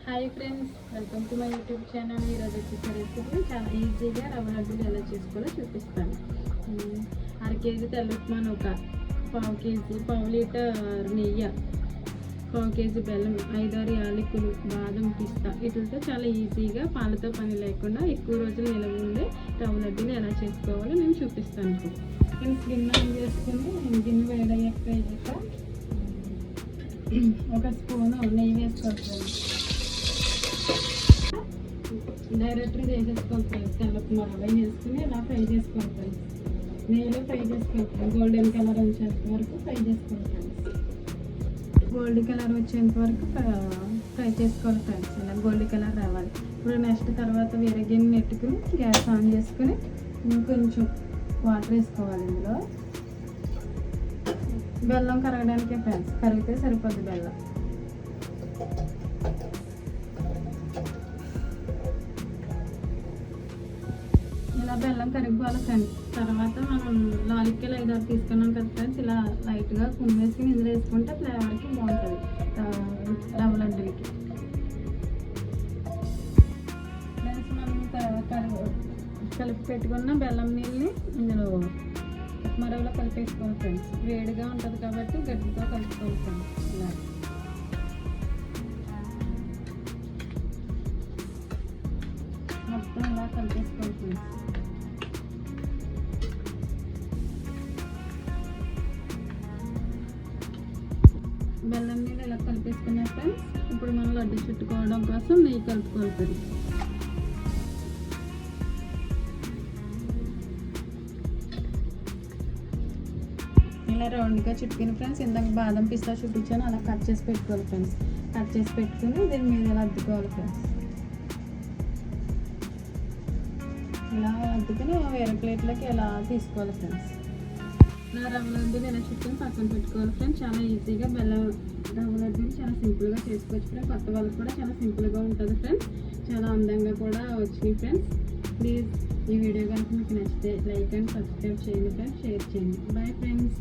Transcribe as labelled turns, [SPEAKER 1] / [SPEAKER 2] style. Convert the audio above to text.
[SPEAKER 1] Hi friends, welcome to my YouTube channel. ఈరోజు వచ్చేసి recipe చాలా ఈజీగా రవ్వ లడ్డూలు ఎలా చేసుకోవాలో చూపిస్తాను. అర కేజీ తెల్ల ఉప్మాను, ఒక పావు లీటర్ నెయ్యి, పావు కేజీ బెల్లం, 5-6 యాలకులు, బాదం, పిస్తా, వీటితో చాలా ఈజీగా పాలతో పని లేకుండా ఎక్కువ రోజులు నిలవ ఉండే రవ్వ లడ్డూలు ఎలా చేసుకోవాలో నేను చూపిస్తాను. ఫ్రెండ్స్, గిన్నె ఆన్ చేసుకుని గిన్నె వేడయ్యాక ఒక స్పూను నెయ్యి వేసుకోవాలి. డైరెక్ట్గా చేసేసుకోవాలి ఫ్రెండ్స్. తెల్లకుమార రవ్వ వేసుకుని ఇలా ఫ్రై చేసుకోవాలి ఫ్రెండ్స్. నెయ్యిలో ఫ్రై చేసుకోవాలి ఫ్రెండ్స్. గోల్డెన్ కలర్ వచ్చేంత వరకు ఫ్రై చేసుకోవాలి ఫ్రెండ్స్. గోల్డ్ కలర్ వచ్చేంత వరకు ఫ్రై చేసుకోవాలి ఫ్రెండ్స్. ఇలా గోల్డ్ కలర్ రావాలి. ఇప్పుడు నెక్స్ట్ తర్వాత వేరే గిన్నె నెట్టుకుని గ్యాస్ ఆన్ చేసుకుని కొంచెం వాటర్ వేసుకోవాలి. ఇందులో బెల్లం కరగడానికే ఫ్రెండ్స్, కరిగితే సరిపోద్ది బెల్లం. ఇలా బెల్లం కరిగిపోవాలి ఫ్రెండ్స్. తర్వాత మనం లాలిక్కలు 5-6 తీసుకున్నాం కదా ఫ్రెండ్స్, ఇలా లైట్గా కుమ్మేసుకుని ఇందులో వేసుకుంటే ఫ్లేవర్కి బాగుంటుంది రవ్వ లడ్డూలకి. ఫ్రెండ్స్, మనం కలిపి పెట్టుకున్న బెల్లం నీళ్ళని ఇందులో ఉప్మా రవ్వలో కలిపేసుకోవాలి ఫ్రెండ్స్. వేడిగా ఉంటుంది కాబట్టి గట్టితో కలుపుకోవాలి ఫ్రెండ్స్. ఇలా మొత్తం ఇలా కలిపేసుకోవాలి ఫ్రెండ్స్. బెల్లం నీళ్ళు ఇలా కలిపేసుకున్నా ఫ్రెండ్స్. ఇప్పుడు మనం లడ్డు చుట్టుకోవడం కోసం నెయ్యి కలుపుకోవాలి ఫ్రెండ్స్. ఇలా రౌండ్గా చుట్టుకుని ఫ్రెండ్స్, ఇందాక బాదం పిస్తా చూపించాను, అలా కట్ చేసి పెట్టుకోవాలి ఫ్రెండ్స్. కట్ చేసి పెట్టుకుని దీని మీద ఇలా అద్దుకోవాలి ఫ్రెండ్స్. ఇలా అద్దుకుని వేరే ప్లేట్లోకి ఇలా తీసుకోవాలి ఫ్రెండ్స్. ఇలా రవ్వ లడ్డూలు ఇలా చుట్టుకొని పక్కన పెట్టుకోవాలి ఫ్రెండ్స్. చాలా ఈజీగా రవ్వ లడ్డూలు చాలా సింపుల్గా చేసుకోవచ్చు ఫ్రెండ్స్. కొత్త వాళ్ళకి కూడా చాలా సింపుల్గా ఉంటుంది ఫ్రెండ్స్. చాలా అందంగా కూడా వచ్చినాయి ఫ్రెండ్స్. ప్లీజ్ ఈ వీడియో కనుక మీకు నచ్చితే లైక్ అండ్ సబ్స్క్రైబ్ చేయండి ఫ్రెండ్స్. షేర్ చేయండి. Bye friends.